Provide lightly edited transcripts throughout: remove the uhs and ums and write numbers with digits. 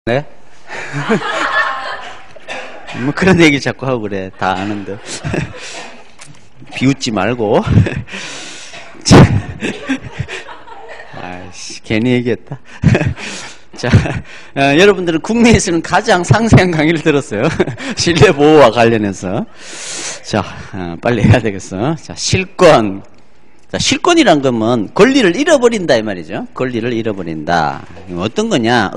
네? 뭐 그런 얘기 자꾸 하고 그래. 다 아는데. 비웃지 말고. 아이씨, 괜히 얘기했다. 자, 여러분들은 국내에서는 가장 상세한 강의를 들었어요. 실내 보호와 관련해서. 자, 빨리 해야 되겠어. 자, 실권. 자, 실권이란 거면 권리를 잃어버린다 이 말이죠. 권리를 잃어버린다. 어떤 거냐?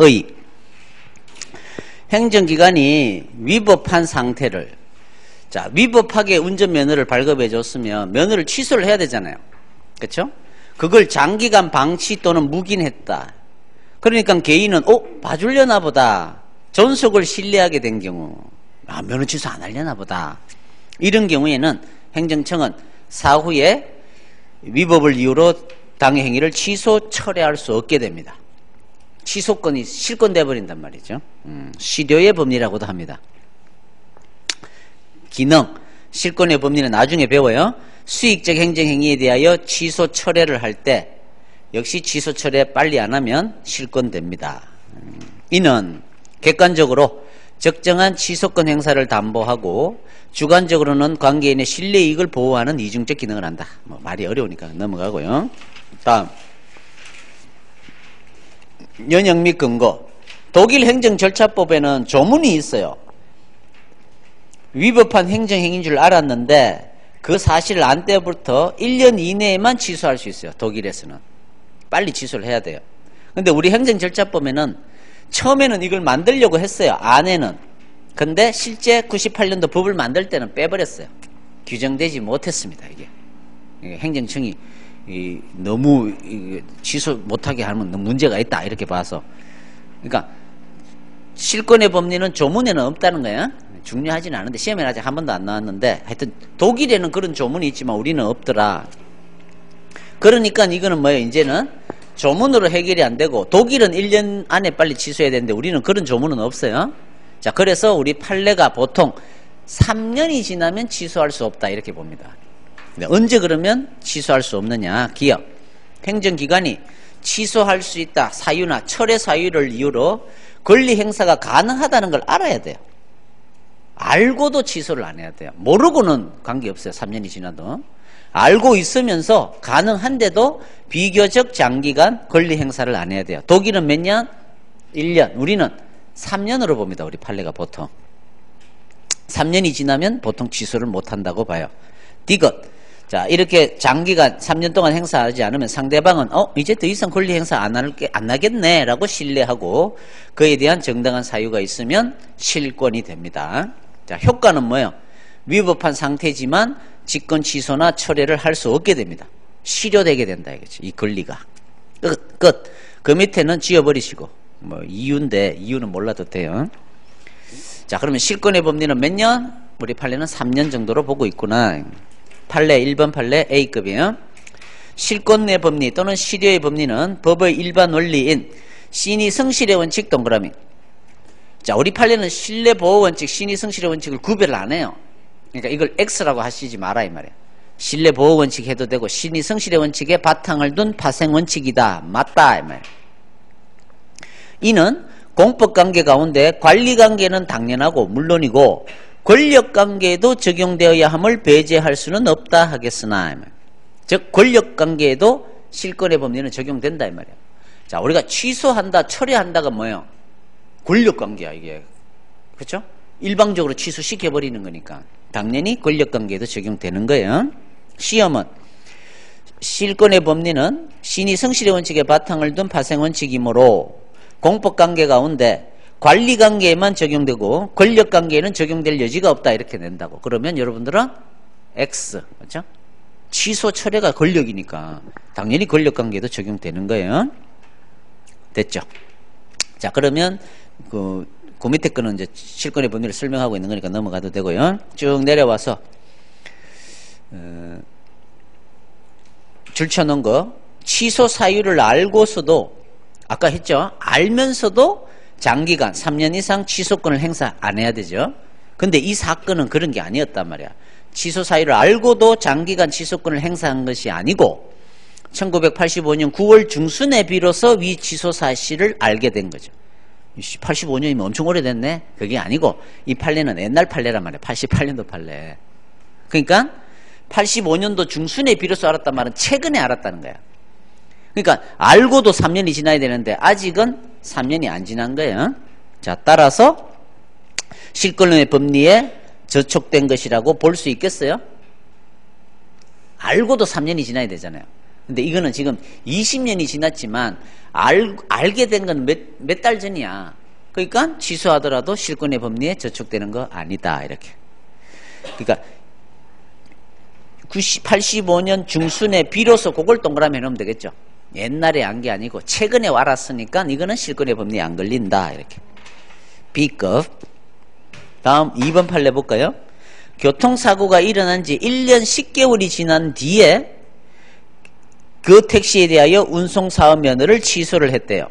행정기관이 위법한 상태를, 자, 위법하게 운전면허를 발급해 줬으면 면허를 취소를 해야 되잖아요. 그렇죠? 그걸 장기간 방치 또는 묵인했다. 그러니까 개인은 봐주려나 보다. 존속을 신뢰하게 된 경우, 면허 취소 안 하려나 보다. 이런 경우에는 행정청은 사후에 위법을 이유로 당해 행위를 취소 철회할 수 없게 됩니다. 취소권이 실권돼 버린단 말이죠. 실효의 법리라고도 합니다. 기능, 실권의 법리는 나중에 배워요. 수익적 행정행위에 대하여 취소 철회를 할 때 역시 취소 철회 빨리 안 하면 실권됩니다. 이는 객관적으로 적정한 취소권 행사를 담보하고 주관적으로는 관계인의 신뢰이익을 보호하는 이중적 기능을 한다. 말이 어려우니까 넘어가고요. 다음, 연역 및 근거. 독일 행정절차법에는 조문이 있어요. 위법한 행정행위인 줄 알았는데 그 사실을 안 때부터 1년 이내에만 취소할 수 있어요. 독일에서는 빨리 취소를 해야 돼요. 근데 우리 행정절차법에는 처음에는 이걸 만들려고 했어요. 안에는. 근데 실제 98년도 법을 만들 때는 빼버렸어요. 규정되지 못했습니다. 이게 행정청이 너무 취소 못하게 하면 문제가 있다 이렇게 봐서. 그러니까 실권의 법리는 조문에는 없다는 거야. 중요하지는 않은데 시험에 아직 한 번도 안 나왔는데 하여튼 독일에는 그런 조문이 있지만 우리는 없더라. 그러니까 이거는 뭐예요? 이제는 조문으로 해결이 안 되고 독일은 1년 안에 빨리 취소해야 되는데 우리는 그런 조문은 없어요. 자, 그래서 우리 판례가 보통 3년이 지나면 취소할 수 없다 이렇게 봅니다. 언제 그러면 취소할 수 없느냐? 기업, 행정기관이 취소할 수 있다 사유나 철회 사유를 이유로 권리 행사가 가능하다는 걸 알아야 돼요. 알고도 취소를 안 해야 돼요. 모르고는 관계없어요. 3년이 지나도. 알고 있으면서 가능한데도 비교적 장기간 권리 행사를 안 해야 돼요. 독일은 몇 년? 1년. 우리는 3년으로 봅니다. 우리 판례가 보통. 3년이 지나면 보통 취소를 못 한다고 봐요. 디귿. 자, 이렇게 장기간 3년 동안 행사하지 않으면 상대방은 이제 더 이상 권리 행사 안 하겠네 라고 신뢰하고 그에 대한 정당한 사유가 있으면 실권이 됩니다. 자, 효과는 뭐예요? 위법한 상태지만 직권 취소나 철회를 할 수 없게 됩니다. 실효되게 된다 이거지. 이 권리가. 끝. 그 밑에는 지워버리시고. 이유인데 이유는 몰라도 돼요. 자, 그러면 실권의 법리는 몇 년? 우리 판례는 3년 정도로 보고 있구나. 판례 1번 판례 A급이에요. 실권의 법리 또는 실효의 법리는 법의 일반 원리인 신의 성실의 원칙 동그라미. 자, 우리 판례는 신뢰보호 원칙, 신의 성실의 원칙을 구별을 안 해요. 그러니까 이걸 X라고 하시지 마라 이 말이에요. 신뢰보호 원칙 해도 되고 신의 성실의 원칙에 바탕을 둔 파생 원칙이다. 맞다 이 말이에요. 이는 공법관계 가운데 관리관계는 당연하고 물론이고 권력관계에도 적용되어야 함을 배제할 수는 없다 하겠으나, 즉 권력관계에도 실권의 법리는 적용된다 이 말이에요. 자, 우리가 취소한다 철회한다가 뭐예요? 권력관계야 이게. 그렇죠? 일방적으로 취소시켜버리는 거니까 당연히 권력관계에도 적용되는 거예요. 시험은 실권의 법리는 신의 성실의 원칙에 바탕을 둔 파생원칙이므로 공법관계 가운데 관리관계에만 적용되고 권력관계에는 적용될 여지가 없다 이렇게 낸다고. 그러면 여러분들은 X, 그렇죠? 취소 철회가 권력이니까 당연히 권력관계에도 적용되는 거예요. 됐죠? 자, 그러면 그 밑에 거는 이제 실권의 법리를 설명하고 있는 거니까 넘어가도 되고요. 쭉 내려와서 줄쳐놓은 거, 취소 사유를 알고서도 아까 했죠? 알면서도 장기간 3년 이상 취소권을 행사 안 해야 되죠. 근데 이 사건은 그런 게 아니었단 말이야. 취소 사유를 알고도 장기간 취소권을 행사한 것이 아니고 1985년 9월 중순에 비로소 위 취소 사실을 알게 된 거죠. 85년이면 엄청 오래됐네? 그게 아니고, 이 판례는 옛날 판례란 말이야. 88년도 판례. 그러니까, 85년도 중순에 비로소 알았단 말은 최근에 알았다는 거야. 그러니까, 알고도 3년이 지나야 되는데, 아직은 3년이 안 지난 거예요. 자, 따라서, 실권론의 법리에 저촉된 것이라고 볼 수 있겠어요? 알고도 3년이 지나야 되잖아요. 근데 이거는 지금 20년이 지났지만 알게 된 건 몇 달 전이야. 그러니까 취소하더라도 실권의 법리에 저촉되는 거 아니다. 이렇게. 그러니까 85년 중순에 비로소 그걸 동그라미 해놓으면 되겠죠. 옛날에 안 게 아니고 최근에 알았으니까 이거는 실권의 법리에 안 걸린다. 이렇게. B급. 다음 2번 판례 볼까요? 교통사고가 일어난 지 1년 10개월이 지난 뒤에 그 택시에 대하여 운송사업 면허를 취소를 했대요.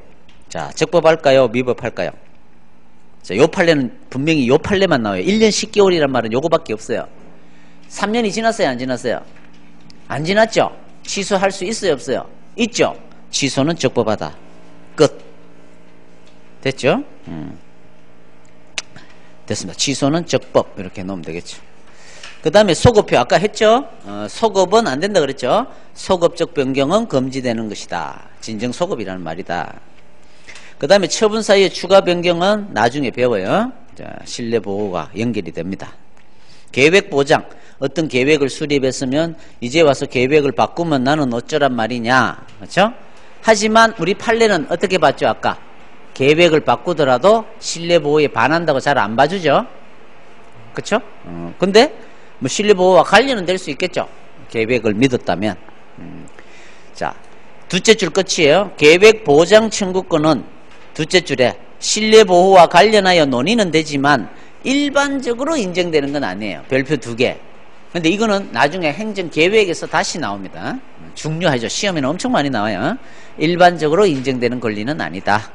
자, 적법할까요? 미법할까요? 자, 요 판례는 분명히 요 판례만 나와요. 1년 10개월이란 말은 요거밖에 없어요. 3년이 지났어요? 안 지났어요? 안 지났죠? 취소할 수 있어요? 없어요? 있죠? 취소는 적법하다. 끝. 됐죠? 됐습니다. 취소는 적법. 이렇게 넣으면 되겠죠. 그 다음에 소급표 아까 했죠? 소급은 안 된다 그랬죠? 소급적 변경은 금지되는 것이다. 진정소급이라는 말이다. 그 다음에 처분 사이의 추가 변경은 나중에 배워요. 자, 신뢰보호가 연결이 됩니다. 계획보장. 어떤 계획을 수립했으면 이제 와서 계획을 바꾸면 나는 어쩌란 말이냐. 그렇죠? 하지만 우리 판례는 어떻게 봤죠? 아까 계획을 바꾸더라도 신뢰보호에 반한다고 잘 안 봐주죠? 그렇죠? 근데 뭐 신뢰보호와 관련은 될 수 있겠죠. 계획을 믿었다면. 자, 둘째 줄 끝이에요. 계획보장 청구권은 둘째 줄에 신뢰보호와 관련하여 논의는 되지만 일반적으로 인정되는 건 아니에요. 별표 2개. 근데 이거는 나중에 행정계획에서 다시 나옵니다. 중요하죠. 시험에는 엄청 많이 나와요. 일반적으로 인정되는 권리는 아니다.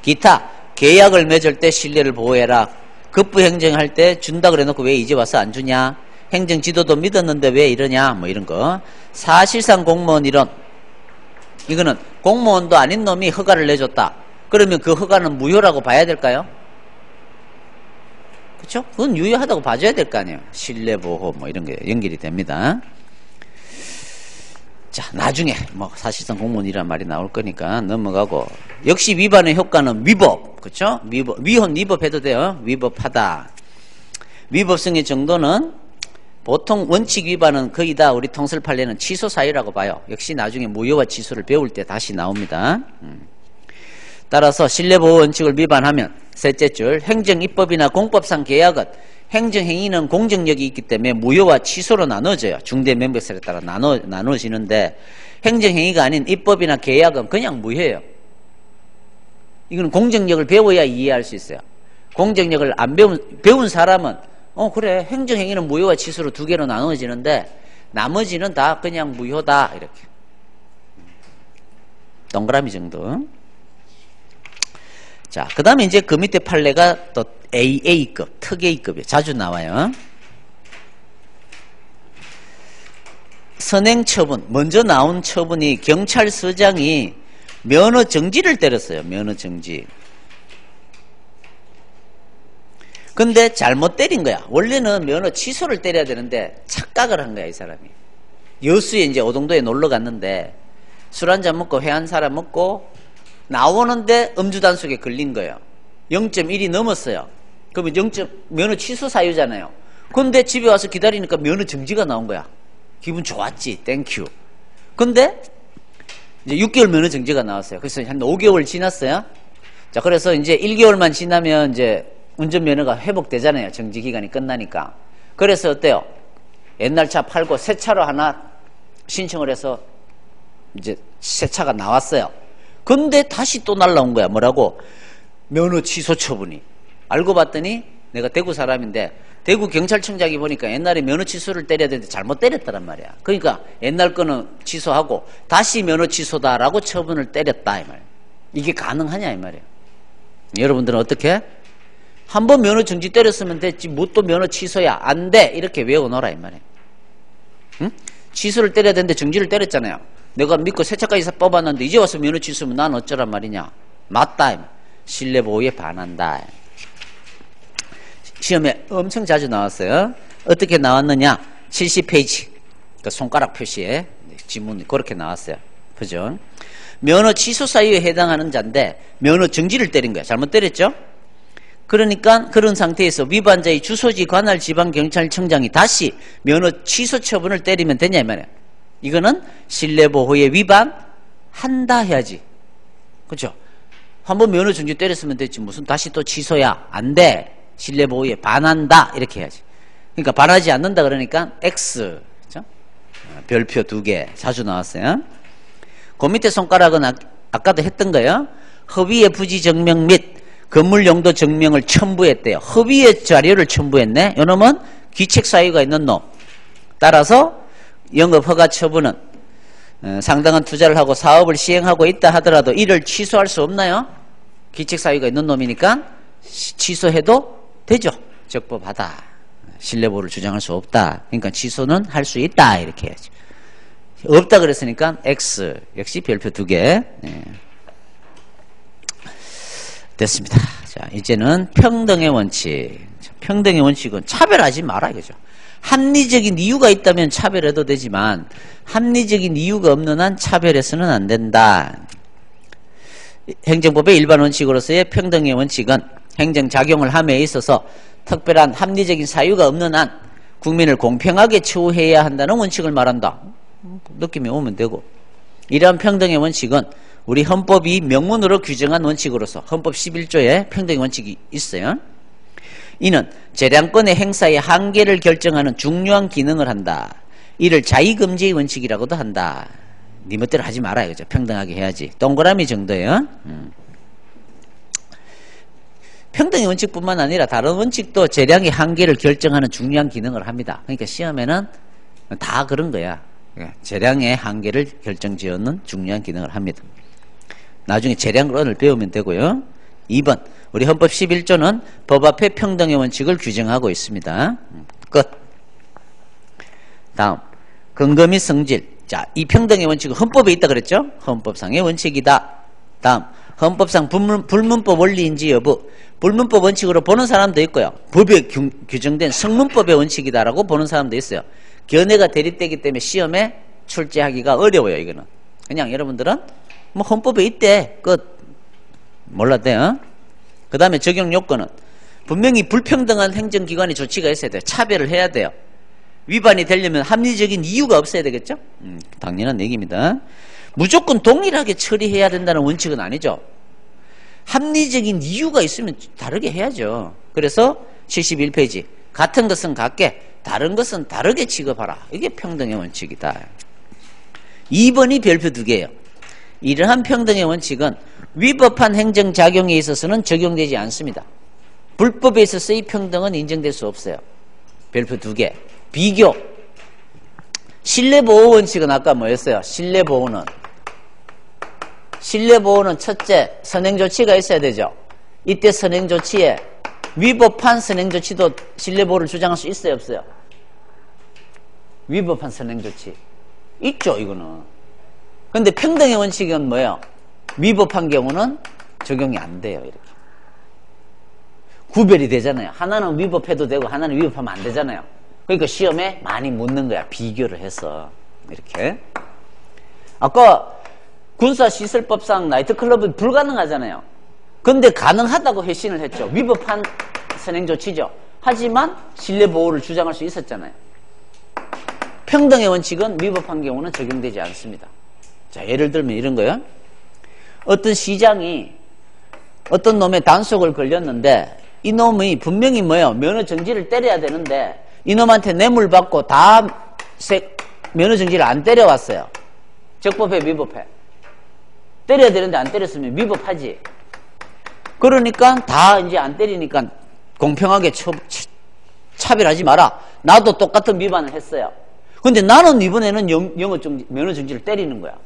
기타, 계약을 맺을 때 신뢰를 보호해라. 급부행정할 때 준다 그래놓고 왜 이제 와서 안 주냐? 행정지도도 믿었는데 왜 이러냐? 뭐 이런 거. 사실상 공무원 이론. 이거는 공무원도 아닌 놈이 허가를 내줬다. 그러면 그 허가는 무효라고 봐야 될까요? 그렇죠? 그건 유효하다고 봐줘야 될 거 아니에요. 신뢰보호 뭐 이런 게 연결이 됩니다. 자, 나중에 뭐 사실상 공무원이란 말이 나올 거니까 넘어가고. 역시 위반의 효과는 위법. 그렇죠? 위헌 위법해도 돼요. 위법하다. 위법성의 정도는 보통 원칙 위반은 거의 다 우리 통설 판례는 취소 사유라고 봐요. 역시 나중에 무효와 취소를 배울 때 다시 나옵니다. 따라서 신뢰보호 원칙을 위반하면 셋째 줄 행정입법이나 공법상 계약은 행정행위는 공정력이 있기 때문에 무효와 취소로 나눠져요. 중대명백설에 따라 나눠지는데 행정행위가 아닌 입법이나 계약은 그냥 무효예요. 이거는 공정력을 배워야 이해할 수 있어요. 공정력을 안 배운 사람은 그래 행정행위는 무효와 취소로 2개로 나눠지는데 나머지는 다 그냥 무효다 이렇게. 동그라미 정도. 자, 그 다음에 이제 그 밑에 판례가 또 AA급, 특A급이에요. 자주 나와요. 선행처분, 먼저 나온 처분이 경찰서장이 면허 정지를 때렸어요. 면허 정지. 근데 잘못 때린 거야. 원래는 면허 취소를 때려야 되는데 착각을 한 거야, 이 사람이. 여수에 이제 오동도에 놀러 갔는데 술 한잔 먹고 회 한 사람 먹고 나오는데 음주 단속에 걸린 거예요. 0.1이 넘었어요. 그러면 면허 취소 사유잖아요. 근데 집에 와서 기다리니까 면허 정지가 나온 거야. 기분 좋았지. 땡큐. 근데 이제 6개월 면허 정지가 나왔어요. 그래서 한 5개월 지났어요. 자, 그래서 이제 1개월만 지나면 이제 운전면허가 회복되잖아요. 정지 기간이 끝나니까. 그래서 어때요? 옛날 차 팔고 새 차로 하나 신청을 해서 이제 새 차가 나왔어요. 근데 다시 또 날라온 거야. 뭐라고? 면허 취소 처분이. 알고 봤더니 내가 대구 사람인데 대구 경찰청장이 보니까 옛날에 면허 취소를 때려야 되는데 잘못 때렸다란 말이야. 그러니까 옛날 거는 취소하고 다시 면허 취소다라고 처분을 때렸다 이 말이야. 이게 가능하냐 이 말이야. 여러분들은 어떻게? 한번 면허 정지 때렸으면 됐지 뭐 또 면허 취소야 안 돼 이렇게 외워놓으라 이 말이야. 응? 취소를 때려야 되는데 정지를 때렸잖아요. 내가 믿고 새 차까지 뽑았는데 이제 와서 면허 취소면 난 어쩌란 말이냐. 맞다. 신뢰 보호에 반한다. 시험에 엄청 자주 나왔어요. 어떻게 나왔느냐? 70페이지. 그 손가락 표시에 지문이 그렇게 나왔어요. 그죠? 면허 취소 사유에 해당하는 자인데 면허 정지를 때린 거야. 잘못 때렸죠? 그러니까 그런 상태에서 위반자의 주소지 관할 지방경찰청장이 다시 면허 취소 처분을 때리면 되냐 이 말이야. 이거는 신뢰보호에 위반한다 해야지. 그렇죠? 한번 면허 정지 때렸으면 됐지 무슨 다시 또 취소야. 안 돼. 신뢰보호에 반한다 이렇게 해야지. 그러니까 반하지 않는다 그러니까 X. 그렇죠? 별표 2개 자주 나왔어요. 그 밑에 손가락은 아까도 했던 거예요. 허위의 부지 증명 및 건물 용도 증명을 첨부했대요. 허위의 자료를 첨부했네. 이놈은 귀책 사유가 있는 놈. 따라서 영업 허가 처분은 상당한 투자를 하고 사업을 시행하고 있다 하더라도 이를 취소할 수 없나요? 귀책 사유가 있는 놈이니까 취소해도 되죠. 적법하다. 신뢰보호를 주장할 수 없다. 그러니까 취소는 할 수 있다. 이렇게 해야지. 없다 그랬으니까 X. 역시 별표 2개. 네. 됐습니다. 자, 이제는 평등의 원칙. 평등의 원칙은 차별하지 마라 이거죠. 합리적인 이유가 있다면 차별해도 되지만 합리적인 이유가 없는 한 차별해서는 안 된다. 행정법의 일반 원칙으로서의 평등의 원칙은 행정작용을 함에 있어서 특별한 합리적인 사유가 없는 한 국민을 공평하게 처우해야 한다는 원칙을 말한다. 느낌이 오면 되고, 이러한 평등의 원칙은 우리 헌법이 명문으로 규정한 원칙으로서 헌법 11조에 평등의 원칙이 있어요. 이는 재량권의 행사의 한계를 결정하는 중요한 기능을 한다. 이를 자의금지의 원칙이라고도 한다. 네 멋대로 하지 마라 이거죠. 평등하게 해야지. 동그라미 정도예요. 평등의 원칙뿐만 아니라 다른 원칙도 재량의 한계를 결정하는 중요한 기능을 합니다. 그러니까 시험에는 다 그런 거야. 재량의 한계를 결정지어놓는 중요한 기능을 합니다. 나중에 재량론을 배우면 되고요. 2번 우리 헌법 11조는 법 앞에 평등의 원칙을 규정하고 있습니다. 끝. 다음 근거 및 성질. 자, 이 평등의 원칙은 헌법에 있다 그랬죠? 헌법상의 원칙이다. 다음 헌법상 불문법 원리인지 여부. 불문법 원칙으로 보는 사람도 있고요. 법에 규정된 성문법의 원칙이다라고 보는 사람도 있어요. 견해가 대립되기 때문에 시험에 출제하기가 어려워요. 이거는 그냥 여러분들은 뭐 헌법에 있대 끝. 몰랐대요. 그 다음에 적용 요건은 분명히 불평등한 행정기관의 조치가 있어야 돼요. 차별을 해야 돼요. 위반이 되려면 합리적인 이유가 없어야 되겠죠? 당연한 얘기입니다. 무조건 동일하게 처리해야 된다는 원칙은 아니죠. 합리적인 이유가 있으면 다르게 해야죠. 그래서 71페이지 같은 것은 같게 다른 것은 다르게 취급하라. 이게 평등의 원칙이다. 2번이 별표 2개예요. 이러한 평등의 원칙은 위법한 행정작용에 있어서는 적용되지 않습니다. 불법에 있어서의 평등은 인정될 수 없어요. 별표 2개. 비교. 신뢰보호 원칙은 아까 뭐였어요? 신뢰보호는 첫째 선행조치가 있어야 되죠. 이때 선행조치에 위법한 선행조치도 신뢰보호를 주장할 수 있어요 없어요? 위법한 선행조치 있죠. 이거는. 근데 평등의 원칙은 뭐예요? 위법한 경우는 적용이 안 돼요. 이렇게 구별이 되잖아요. 하나는 위법해도 되고 하나는 위법하면 안 되잖아요. 그러니까 시험에 많이 묻는 거야. 비교를 해서. 이렇게 아까 군사시설법상 나이트클럽은 불가능하잖아요. 근데 가능하다고 회신을 했죠. 위법한 선행조치죠. 하지만 신뢰보호를 주장할 수 있었잖아요. 평등의 원칙은 위법한 경우는 적용되지 않습니다. 자, 예를 들면 이런 거요. 어떤 시장이 어떤 놈의 단속을 걸렸는데 이 놈이 분명히 뭐예요? 면허 정지를 때려야 되는데 이 놈한테 뇌물 받고 다 면허 정지를 안 때려왔어요. 적법해 위법해? 때려야 되는데 안 때렸으면 위법하지. 그러니까 다 이제 안 때리니까 공평하게 차별하지 마라. 나도 똑같은 위반을 했어요. 근데 나는 이번에는 면허 정지를 때리는 거야.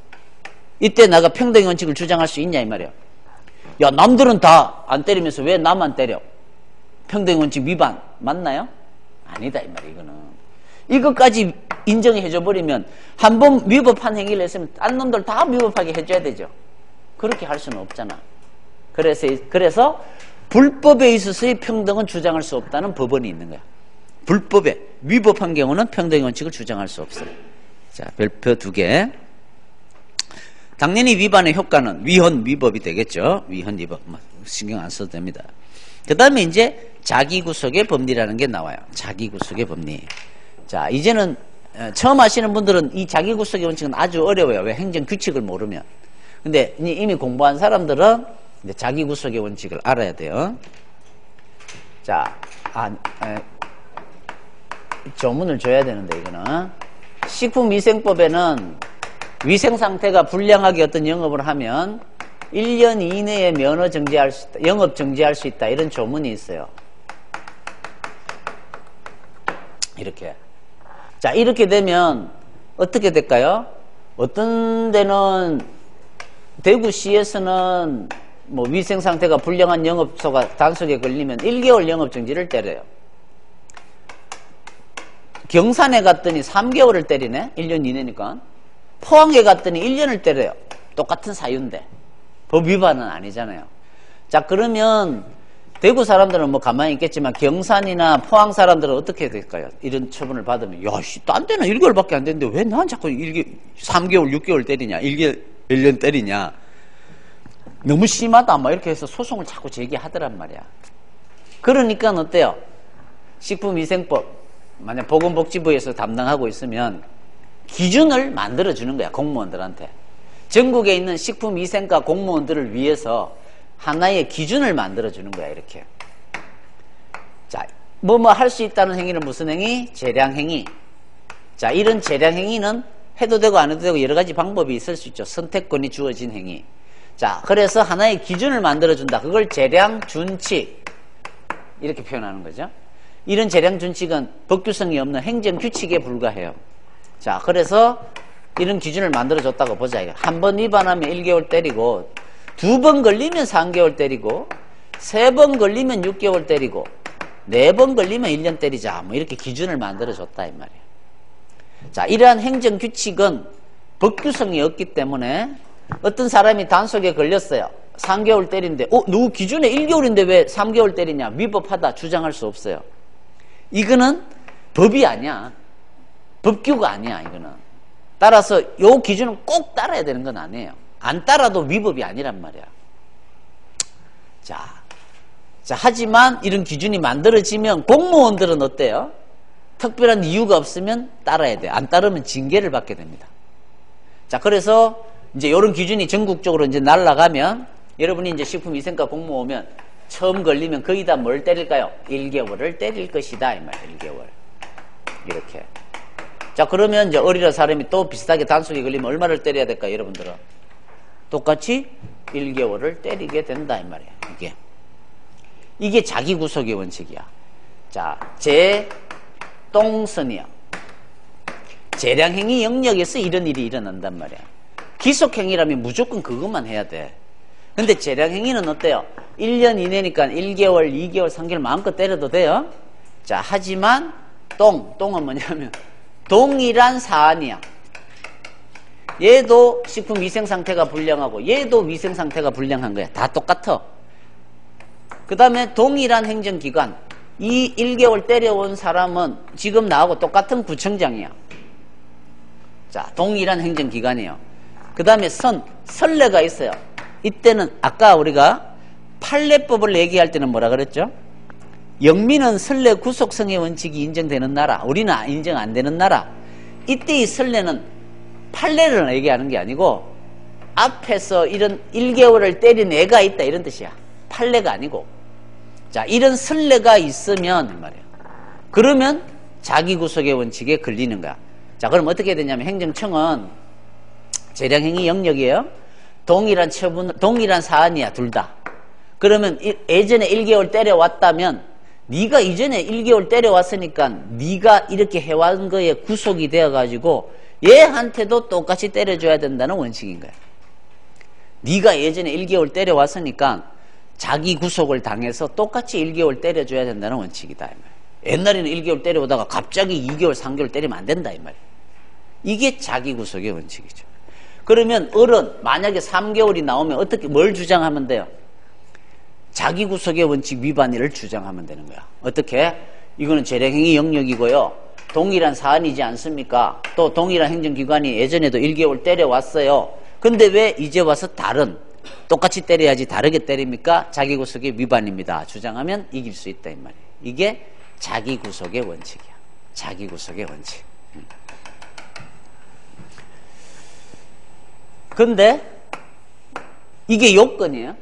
이때 내가 평등의 원칙을 주장할 수 있냐 이 말이야. 야, 남들은 다 안 때리면서 왜 나만 때려? 평등의 원칙 위반 맞나요? 아니다 이 말이야. 이거는 이것까지 인정해 줘버리면 한 번 위법한 행위를 했으면 딴 놈들 다 위법하게 해줘야 되죠. 그렇게 할 수는 없잖아. 그래서 불법에 있어서의 평등은 주장할 수 없다는 법원이 있는 거야. 불법에 위법한 경우는 평등의 원칙을 주장할 수 없어요. 자, 별표 2개. 당연히 위반의 효과는 위헌, 위법이 되겠죠. 위헌, 위법. 신경 안 써도 됩니다. 그 다음에 이제 자기구속의 법리라는 게 나와요. 자기구속의 법리. 자, 이제는 처음 하시는 분들은 이 자기구속의 원칙은 아주 어려워요. 왜? 행정규칙을 모르면. 근데 이미 공부한 사람들은 이제 자기구속의 원칙을 알아야 돼요. 자, 조문을 줘야 되는데, 이거는. 식품위생법에는 위생상태가 불량하게 어떤 영업을 하면 1년 이내에 면허 정지할 수 있다, 영업 정지할 수 있다, 이런 조문이 있어요. 이렇게. 자, 이렇게 되면 어떻게 될까요? 어떤 데는 대구시에서는 뭐 위생상태가 불량한 영업소가 단속에 걸리면 1개월 영업정지를 때려요. 경산에 갔더니 3개월을 때리네? 1년 이내니까. 포항에 갔더니 1년을 때려요. 똑같은 사유인데. 법 위반은 아니잖아요. 자, 그러면 대구 사람들은 뭐 가만히 있겠지만 경산이나 포항 사람들은 어떻게 될까요? 이런 처분을 받으면, 야, 씨, 딴 데는 1개월밖에 안 되는데 왜 난 자꾸 3개월, 6개월 때리냐? 1년 때리냐? 너무 심하다. 막 이렇게 해서 소송을 자꾸 제기하더란 말이야. 그러니까 어때요? 식품위생법, 만약 보건복지부에서 담당하고 있으면 기준을 만들어주는 거야, 공무원들한테. 전국에 있는 식품위생과 공무원들을 위해서 하나의 기준을 만들어주는 거야, 이렇게. 자, 할 수 있다는 행위는 무슨 행위? 재량행위. 자, 이런 재량행위는 해도 되고 안 해도 되고 여러 가지 방법이 있을 수 있죠. 선택권이 주어진 행위. 자, 그래서 하나의 기준을 만들어준다. 그걸 재량준칙. 이렇게 표현하는 거죠. 이런 재량준칙은 법규성이 없는 행정규칙에 불과해요. 자, 그래서 이런 기준을 만들어줬다고 보자. 한 번 위반하면 1개월 때리고, 2번 걸리면 3개월 때리고, 3번 걸리면 6개월 때리고, 4번 걸리면 1년 때리자. 뭐 이렇게 기준을 만들어줬다, 이 말이에요. 자, 이러한 행정규칙은 법규성이 없기 때문에 어떤 사람이 단속에 걸렸어요. 3개월 때린데, 누구 기준에 1개월인데 왜 3개월 때리냐? 위법하다 주장할 수 없어요. 이거는 법이 아니야. 법규가 아니야, 이거는. 따라서 요 기준은 꼭 따라야 되는 건 아니에요. 안 따라도 위법이 아니란 말이야. 자, 하지만 이런 기준이 만들어지면 공무원들은 어때요? 특별한 이유가 없으면 따라야 돼. 안 따르면 징계를 받게 됩니다. 자, 그래서 이제 이런 기준이 전국적으로 이제 날아가면 여러분이 이제 식품위생과 공무 오면 처음 걸리면 거의 다 뭘 때릴까요? 1개월을 때릴 것이다, 이 말이에요. 1개월. 이렇게. 자, 그러면 이제 어린아 사람이 또 비슷하게 단속에 걸리면 얼마를 때려야 될까요, 여러분들은? 똑같이 1개월을 때리게 된다, 이 말이에요. 이게 자기구속의 원칙이야. 자, 똥선이야. 재량행위 영역에서 이런 일이 일어난단 말이야. 기속행위라면 무조건 그것만 해야 돼. 근데 재량행위는 어때요? 1년 이내니까 1개월, 2개월, 3개월 마음껏 때려도 돼요. 자, 하지만 똥은 뭐냐면 동일한 사안이야. 얘도 식품위생상태가 불량하고 얘도 위생상태가 불량한 거야. 다 똑같아. 그 다음에 동일한 행정기관. 이 1개월 때려온 사람은 지금 나하고 똑같은 구청장이야. 자, 동일한 행정기관이에요. 그 다음에 선례가 있어요. 이때는 아까 우리가 판례법을 얘기할 때는 뭐라 그랬죠? 영미는 선례 구속성의 원칙이 인정되는 나라, 우리는 인정 안 되는 나라. 이때의 선례는 판례를 얘기하는 게 아니고 앞에서 이런 1개월을 때린 애가 있다, 이런 뜻이야. 판례가 아니고. 자, 이런 선례가 있으면 말이에요. 그러면 자기구속의 원칙에 걸리는 거야. 자, 그럼 어떻게 되냐면 행정청은 재량행위 영역이에요. 동일한 사안이야, 둘 다. 그러면 예전에 1개월 때려왔다면 네가 이전에 1개월 때려왔으니까 네가 이렇게 해왔던 거에 구속이 되어가지고 얘한테도 똑같이 때려줘야 된다는 원칙인 거야. 네가 예전에 1개월 때려왔으니까 자기 구속을 당해서 똑같이 1개월 때려줘야 된다는 원칙이다, 이 말이야. 옛날에는 1개월 때려오다가 갑자기 2개월, 3개월 때리면 안 된다, 이 말이야. 이게 자기 구속의 원칙이죠. 그러면 만약에 3개월이 나오면 뭘 주장하면 돼요? 자기 구속의 원칙 위반을 주장하면 되는 거야. 어떻게? 이거는 재량행위 영역이고요. 동일한 사안이지 않습니까? 또 동일한 행정기관이 예전에도 1개월 때려왔어요. 근데 왜 이제 와서 똑같이 때려야지 다르게 때립니까? 자기 구속의 위반입니다. 주장하면 이길 수 있다 이 말이에요. 이게 자기 구속의 원칙이야. 자기 구속의 원칙. 근데 이게 요건이에요.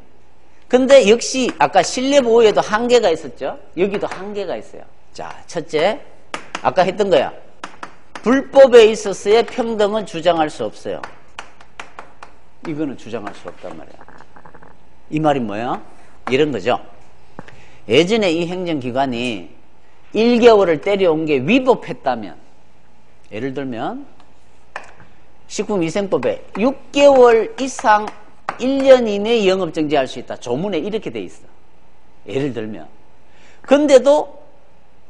근데 역시 아까 신뢰보호에도 한계가 있었죠. 여기도 한계가 있어요. 자, 첫째, 아까 했던 거야. 불법에 있어서의 평등은 주장할 수 없어요. 이거는 주장할 수 없단 말이야. 이 말이 뭐야? 이런 거죠. 예전에 이 행정기관이 1개월을 때려온 게 위법했다면, 예를 들면 식품위생법에 6개월 이상 1년 이내에 영업정지할 수 있다. 조문에 이렇게 돼 있어. 예를 들면. 근데도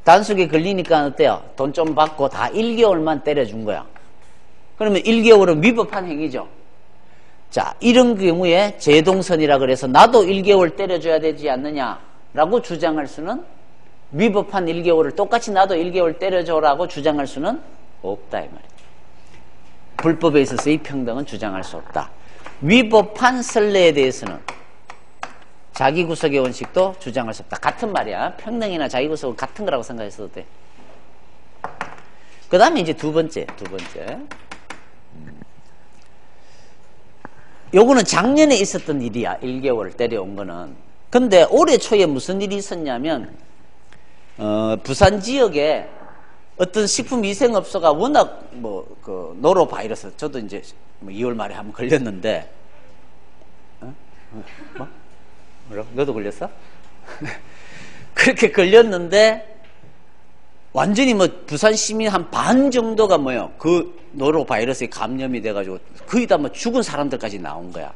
단속에 걸리니까 어때요? 돈 좀 받고 다 1개월만 때려준 거야. 그러면 1개월은 위법한 행위죠. 자, 이런 경우에 제동선이라 그래서 나도 1개월 때려줘야 되지 않느냐라고 주장할 수는, 위법한 1개월을 똑같이 나도 1개월 때려줘라고 주장할 수는 없다 이 말이에요. 불법에 있어서 이 평등은 주장할 수 없다. 위법한 선례에 대해서는 자기 구속의 원칙도 주장할 수 없다. 같은 말이야. 평등이나 자기 구속은 같은 거라고 생각했어도 돼. 그 다음에 이제 두 번째. 요거는 작년에 있었던 일이야. 1개월 때려온 거는. 근데 올해 초에 무슨 일이 있었냐면, 부산 지역에 어떤 식품위생업소가 워낙 노로바이러스, 저도 이제 2월 말에 한번 걸렸는데, 뭐? 너도 걸렸어? 그렇게 걸렸는데, 완전히 부산 시민 한 반 정도가 그 노로바이러스에 감염이 돼가지고 거의 다 죽은 사람들까지 나온 거야.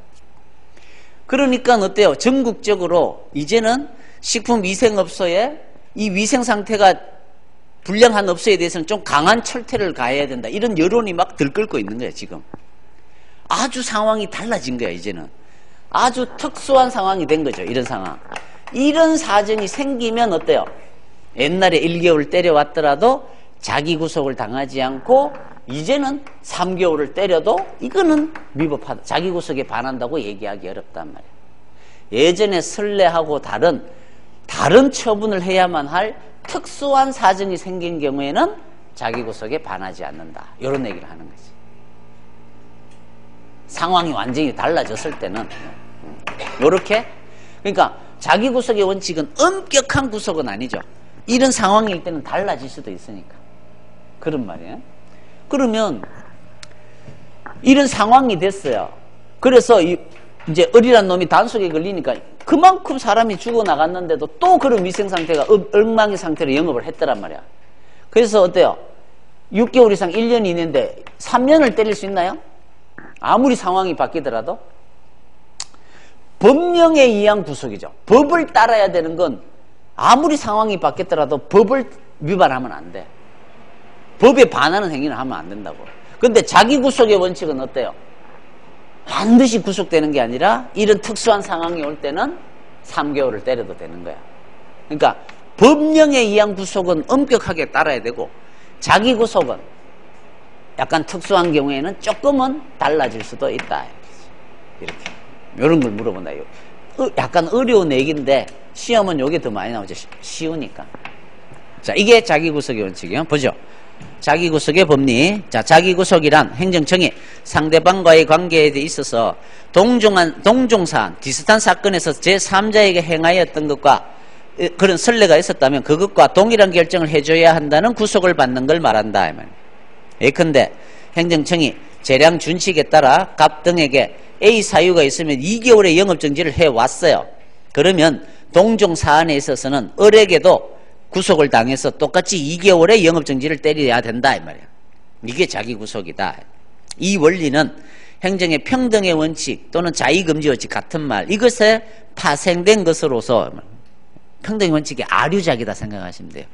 그러니까 어때요? 전국적으로 이제는 식품위생업소에 이 위생 상태가 불량한 업소에 대해서는 좀 강한 철퇴를 가해야 된다. 이런 여론이 막 들끓고 있는 거예요, 지금. 아주 상황이 달라진 거야, 이제는. 아주 특수한 상황이 된 거죠, 이런 상황. 이런 사정이 생기면 어때요? 옛날에 1개월 때려왔더라도 자기 구속을 당하지 않고 이제는 3개월을 때려도 이거는 위법하다. 자기 구속에 반한다고 얘기하기 어렵단 말이에요. 예전에 선례하고 다른 처분을 해야만 할 특수한 사정이 생긴 경우에는 자기 구속에 반하지 않는다. 이런 얘기를 하는 거지. 상황이 완전히 달라졌을 때는 이렇게. 그러니까 자기 구속의 원칙은 엄격한 구속은 아니죠. 이런 상황일 때는 달라질 수도 있으니까. 그런 말이에요. 그러면 이런 상황이 됐어요. 그래서 이제 어리란 놈이 단속에 걸리니까 그만큼 사람이 죽어나갔는데도 또 그런 위생 상태가 엉망인 상태로 영업을 했더란 말이야. 그래서 어때요? 6개월 이상 1년 이내인데 3년을 때릴 수 있나요? 아무리 상황이 바뀌더라도. 법령에 의한 구속이죠. 법을 따라야 되는 건 아무리 상황이 바뀌었더라도 법을 위반하면 안 돼. 법에 반하는 행위는 하면 안 된다고. 근데 자기 구속의 원칙은 어때요? 반드시 구속되는 게 아니라 이런 특수한 상황이 올 때는 3개월을 때려도 되는 거야. 그러니까 법령에 의한 구속은 엄격하게 따라야 되고, 자기 구속은 약간 특수한 경우에는 조금은 달라질 수도 있다. 이렇게. 이런 걸 물어본다. 약간 어려운 얘기인데 시험은 요게 더 많이 나오죠. 쉬우니까. 자, 이게 자기구속의 원칙이에요. 보죠. 자기구속의 법리. 자, 자기구속이란 행정청이 상대방과의 관계에 있어서 동종사안, 비슷한 사건에서 제3자에게 행하였던 것과 그런 선례가 있었다면 그것과 동일한 결정을 해줘야 한다는 구속을 받는 걸 말한다. 예컨대 행정청이 재량 준칙에 따라 갑 등에게 A 사유가 있으면 2개월의 영업정지를 해왔어요. 그러면 동종사안에 있어서는 을에게도 구속을 당해서 똑같이 2개월의 영업정지를 때려야 된다 이 말이야. 이게 자기구속이다. 이 원리는 행정의 평등의 원칙 또는 자의금지 원칙 같은 말, 이것에 파생된 것으로서 평등의 원칙의 아류작이다 생각하시면 돼요.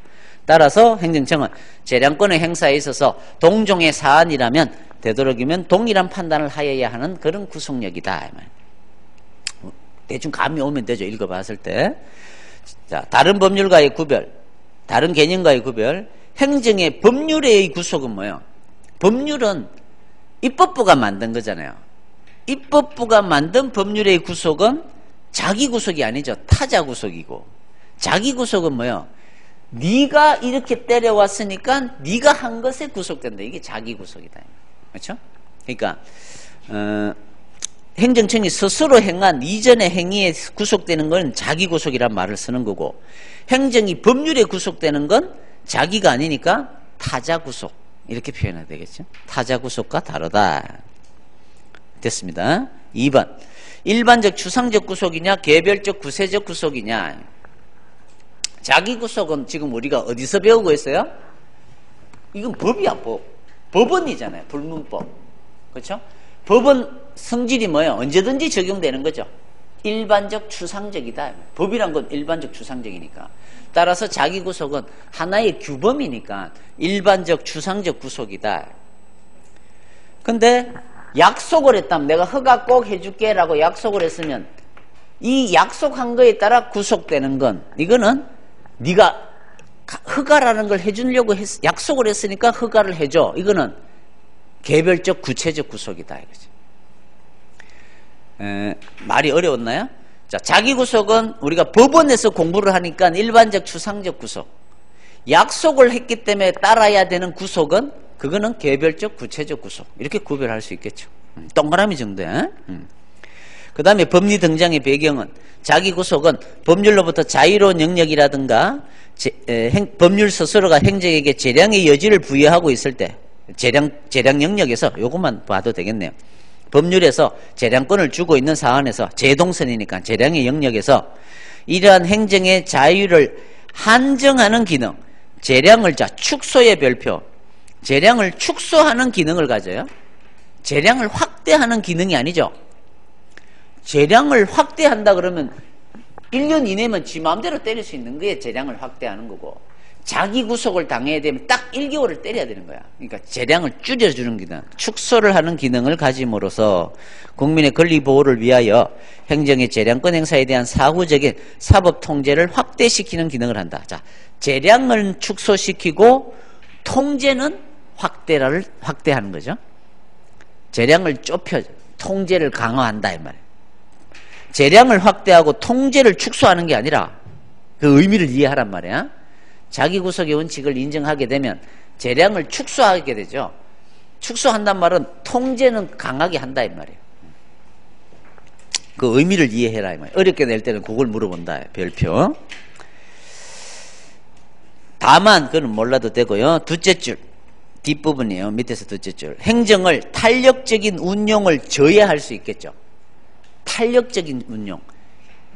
따라서 행정청은 재량권의 행사에 있어서 동종의 사안이라면 되도록이면 동일한 판단을 하여야 하는 그런 구속력이다. 대충 감이 오면 되죠. 읽어봤을 때. 자, 다른 법률과의 구별, 다른 개념과의 구별. 행정의 법률의 구속은 뭐예요? 법률은 입법부가 만든 거잖아요. 입법부가 만든 법률의 구속은 자기 구속이 아니죠. 타자 구속이고. 자기 구속은 뭐예요? 네가 이렇게 때려왔으니까 네가 한 것에 구속된다. 이게 자기 구속이다. 그렇죠? 그러니까 행정청이 스스로 행한 이전의 행위에 구속되는 건 자기 구속이란 말을 쓰는 거고, 행정이 법률에 구속되는 건 자기가 아니니까 타자 구속, 이렇게 표현해야 되겠죠. 타자 구속과 다르다. 됐습니다. 2번. 일반적 추상적 구속이냐 개별적 구세적 구속이냐. 자기 구속은 지금 우리가 어디서 배우고 있어요? 이건 법이야, 법. 법원이잖아요. 불문법. 그렇죠? 법은 성질이 뭐예요? 언제든지 적용되는 거죠. 일반적 추상적이다. 법이란 건 일반적 추상적이니까. 따라서 자기 구속은 하나의 규범이니까 일반적 추상적 구속이다. 근데 약속을 했다면, 내가 허가 꼭 해줄게 라고 약속을 했으면 이 약속한 거에 따라 구속되는 건, 이거는 네가 허가라는 걸 해주려고 약속을 했으니까 허가를 해줘. 이거는 개별적 구체적 구속이다 이거죠. 말이 어려웠나요? 자, 자기 구속은 우리가 법원에서 공부를 하니까 일반적 추상적 구속, 약속을 했기 때문에 따라야 되는 구속은 그거는 개별적 구체적 구속, 이렇게 구별할 수 있겠죠. 동그라미 정도야. 그 다음에 법리 등장의 배경은, 자기 구속은 법률로부터 자유로운 영역이라든가 법률 스스로가 행정에게 재량의 여지를 부여하고 있을 때, 재량 영역에서 요것만 봐도 되겠네요. 법률에서 재량권을 주고 있는 사안에서, 제동선이니까 재량의 영역에서 이러한 행정의 자유를 한정하는 기능, 재량을, 자, 축소의 별표, 재량을 축소하는 기능을 가져요. 재량을 확대하는 기능이 아니죠. 재량을 확대한다 그러면 1년 이내면 지 마음대로 때릴 수 있는 거에 재량을 확대하는 거고, 자기 구속을 당해야 되면 딱 1개월을 때려야 되는 거야. 그러니까 재량을 줄여주는 기능, 축소를 하는 기능을 가짐으로써 국민의 권리 보호를 위하여 행정의 재량권 행사에 대한 사후적인 사법 통제를 확대시키는 기능을 한다. 자, 재량을 축소시키고 통제는 확대하는 거죠. 재량을 좁혀 통제를 강화한다 이 말이에요. 재량을 확대하고 통제를 축소하는 게 아니라 그 의미를 이해하란 말이야. 자기 구속의 원칙을 인정하게 되면 재량을 축소하게 되죠. 축소한단 말은 통제는 강하게 한다 이 말이에요. 그 의미를 이해해라 이 말이에요. 어렵게 낼 때는 그걸 물어본다. 별표. 다만 그건 몰라도 되고요. 둘째 줄 뒷부분이에요. 밑에서 둘째 줄. 행정을 탄력적인 운용을 저해할 수 있겠죠. 탄력적인 운용.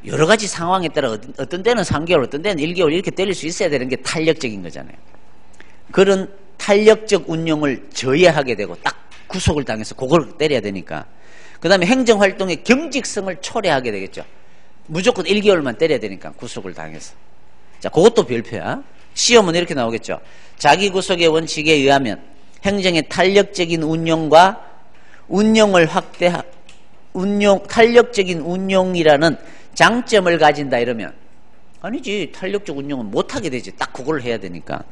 여러 가지 상황에 따라 어떤 때는 3개월, 어떤 때는 1개월 이렇게 때릴 수 있어야 되는 게 탄력적인 거잖아요. 그런 탄력적 운용을 저해하게 되고 딱 구속을 당해서 그걸 때려야 되니까. 그 다음에 행정활동의 경직성을 초래하게 되겠죠. 무조건 1개월만 때려야 되니까 구속을 당해서. 자, 그것도 별표야. 시험은 이렇게 나오겠죠. 자기 구속의 원칙에 의하면 행정의 탄력적인 운용과 운용을 탄력적인 운용이라는 장점을 가진다 이러면, 아니지, 탄력적 운용은 못하게 되지. 딱 그걸 해야 되니까.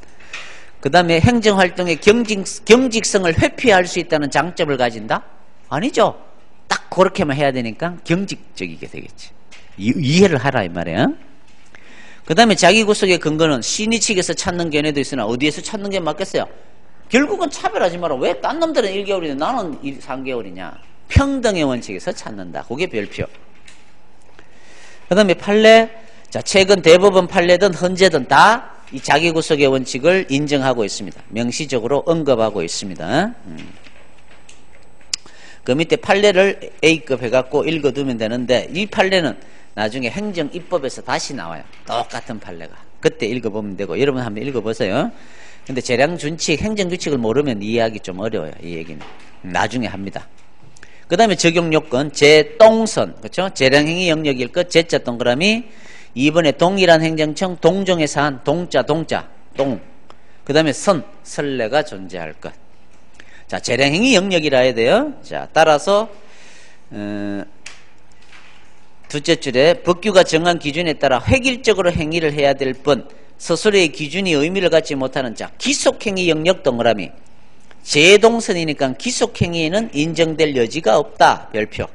그 다음에 행정활동의 경직성을 회피할 수 있다는 장점을 가진다? 아니죠. 딱 그렇게만 해야 되니까 경직적이게 되겠지. 이해를 하라 이 말이야. 그 다음에 자기 구속의 근거는 신의 측에서 찾는 견해도 있으나 어디에서 찾는 게 맞겠어요? 결국은 차별하지 마라. 왜 딴 놈들은 1개월이냐 나는 3개월이냐. 평등의 원칙에서 찾는다. 그게 별표. 그 다음에 판례. 자, 최근 대법원 판례든 헌재든 다 이 자기 구속의 원칙을 인정하고 있습니다. 명시적으로 언급하고 있습니다. 그 밑에 판례를 A급 해갖고 읽어두면 되는데, 이 판례는 나중에 행정입법에서 다시 나와요. 똑같은 판례가. 그때 읽어보면 되고, 여러분 한번 읽어보세요. 근데 재량준칙, 행정규칙을 모르면 이해하기 좀 어려워요. 이 얘기는. 나중에 합니다. 그 다음에 적용요건, 제동선, 그렇죠? 재량행위 영역일 것, 제자 동그라미. 2번에 동일한 행정청, 동종의 사안, 동자, 동. 그 다음에 선례가 존재할 것. 자, 재량행위 영역이라 해야 돼요. 자, 따라서 둘째 줄에 법규가 정한 기준에 따라 획일적으로 행위를 해야 될 뿐 스스로의 기준이 의미를 갖지 못하는 자 기속행위 영역 동그라미. 제동선이니까 기속행위에는 인정될 여지가 없다. 별표.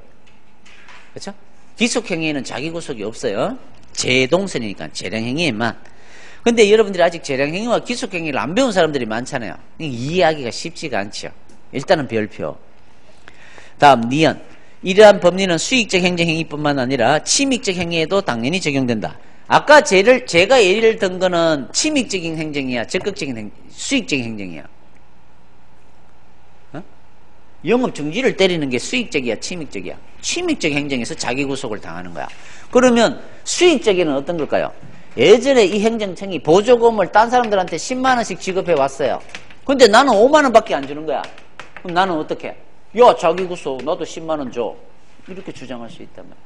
그렇죠? 기속행위에는 자기 구속이 없어요. 제동선이니까 재량행위에만. 근데 여러분들이 아직 재량행위와 기속행위를 안 배운 사람들이 많잖아요. 이해하기가 쉽지가 않죠. 일단은 별표. 다음 니은. 이러한 법리는 수익적 행정행위뿐만 아니라 침익적 행위에도 당연히 적용된다. 아까 제가 예를 든 거는 침익적인 행정이야, 적극적인 수익적인 행정이야. 어? 영업 중지를 때리는 게 수익적이야, 침익적이야? 침익적 행정에서 자기 구속을 당하는 거야. 그러면 수익적에는 어떤 걸까요? 예전에 이 행정청이 보조금을 딴 사람들한테 10만 원씩 지급해 왔어요. 근데 나는 5만 원밖에 안 주는 거야. 그럼 나는 어떻게? 야, 자기 구속 나도 10만 원 줘. 이렇게 주장할 수 있단 말이야.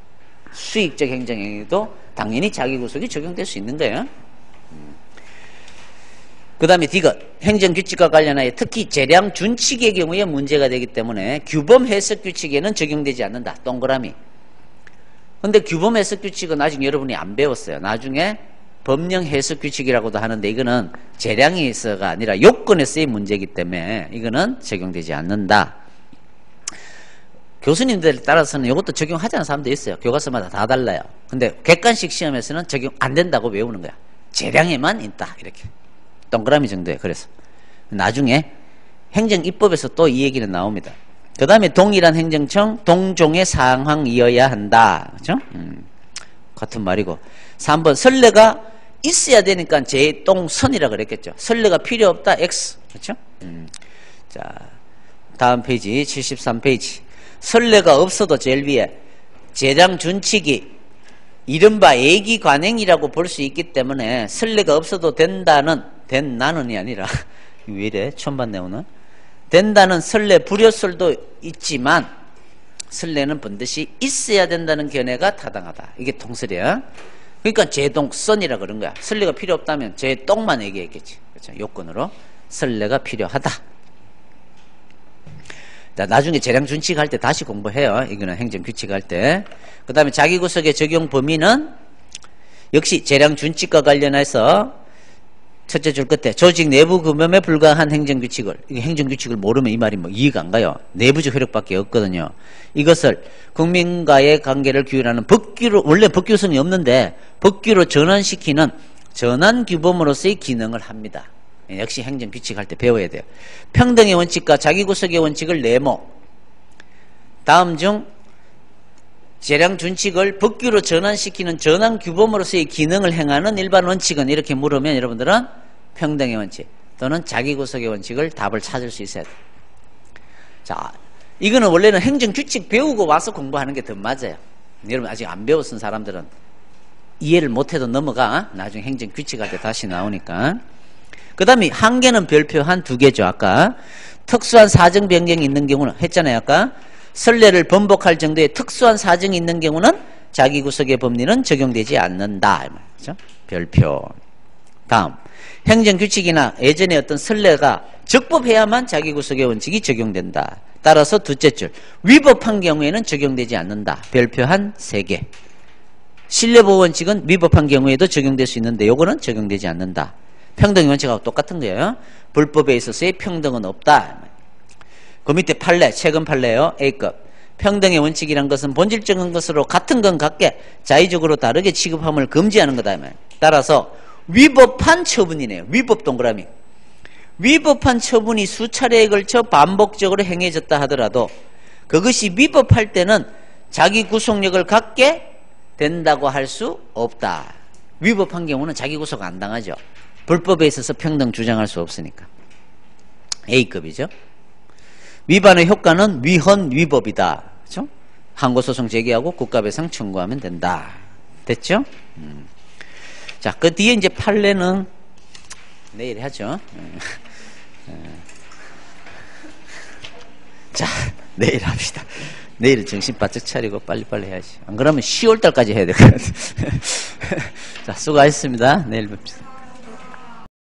수익적 행정행위도 당연히 자기 구속이 적용될 수 있는 거예요. 그 다음에 디귿. 행정규칙과 관련하여 특히 재량 준칙의 경우에 문제가 되기 때문에 규범 해석 규칙에는 적용되지 않는다. 동그라미. 근데 규범 해석 규칙은 아직 여러분이 안 배웠어요. 나중에 법령 해석 규칙이라고도 하는데 이거는 재량에서가 아니라 요건에서의 문제이기 때문에 이거는 적용되지 않는다. 교수님들에 따라서는 이것도 적용하자는 사람도 있어요. 교과서마다 다 달라요. 근데 객관식 시험에서는 적용 안 된다고 외우는 거야. 재량에만 있다. 이렇게. 동그라미 정도에. 그래서 나중에 행정입법에서 또 이 얘기는 나옵니다. 그 다음에 동일한 행정청 동종의 상황이어야 한다. 그렇죠? 같은 말이고. 3번 선례가 있어야 되니까 제동선이라 그랬겠죠. 선례가 필요 없다. X. 그렇죠? 자, 다음 페이지 73페이지. 선례가 없어도 제일 위에 재량 준칙이 이른바 애기 관행이라고 볼 수 있기 때문에 선례가 없어도 된다는이 아니라 왜 이래? 처음 봤네 오늘. 된다는 선례 불효설도 있지만 선례는 반드시 있어야 된다는 견해가 타당하다. 이게 통설이야. 그러니까 제동선이라 그런 거야. 선례가 필요 없다면 제동만 얘기했겠지. 그렇죠? 요건으로 선례가 필요하다. 나중에 재량 준칙 할 때 다시 공부해요. 이거는 행정 규칙 할 때. 그 다음에 자기 구속의 적용 범위는 역시 재량 준칙과 관련해서 첫째 줄 끝에 조직 내부 금융에 불과한 행정 규칙을, 이게 행정 규칙을 모르면 이 말이 뭐 이해가 안 가요. 내부적 효력밖에 없거든요. 이것을 국민과의 관계를 규율하는 법규로, 원래 법규성이 없는데 법규로 전환시키는 전환 규범으로서의 기능을 합니다. 역시 행정규칙 할 때 배워야 돼요. 평등의 원칙과 자기구속의 원칙을 네모. 다음 중 재량 준칙을 법규로 전환시키는 전환 규범으로서의 기능을 행하는 일반 원칙은 이렇게 물으면 여러분들은 평등의 원칙 또는 자기구속의 원칙을 답을 찾을 수 있어야 돼요. 자, 이거는 원래는 행정규칙 배우고 와서 공부하는 게 더 맞아요. 여러분 아직 안 배웠은 사람들은 이해를 못해도 넘어가. 나중에 행정규칙 할 때 다시 나오니까. 그 다음에 한계는 별표한 2개죠. 아까 특수한 사정 변경이 있는 경우는 했잖아요. 아까 선례를 번복할 정도의 특수한 사정이 있는 경우는 자기구속의 법리는 적용되지 않는다. 그렇죠? 별표. 다음 행정규칙이나 예전에 어떤 선례가 적법해야만 자기구속의 원칙이 적용된다. 따라서 둘째 줄 위법한 경우에는 적용되지 않는다. 별표한 3개. 신뢰보호원칙은 위법한 경우에도 적용될 수 있는데 요거는 적용되지 않는다. 평등의 원칙하고 똑같은 거예요. 불법에 있어서의 평등은 없다. 그 밑에 판례, 최근 판례요. A급. 평등의 원칙이란 것은 본질적인 것으로 같은 건 같게 자의적으로 다르게 취급함을 금지하는 거다. 따라서 위법한 처분이네요. 위법 동그라미. 위법한 처분이 수차례에 걸쳐 반복적으로 행해졌다 하더라도 그것이 위법할 때는 자기 구속력을 갖게 된다고 할 수 없다. 위법한 경우는 자기 구속 안 당하죠. 불법에 있어서 평등 주장할 수 없으니까. A급이죠. 위반의 효과는 위헌 위법이다. 그렇죠? 항고소송 제기하고 국가배상 청구하면 된다. 됐죠? 자, 그 뒤에 이제 판례는 내일 하죠. 자, 내일 합시다. 내일 정신 바짝 차리고 빨리빨리 해야지. 안 그러면 10월달까지 해야 되거든. 자, 수고하셨습니다. 내일 뵙시다.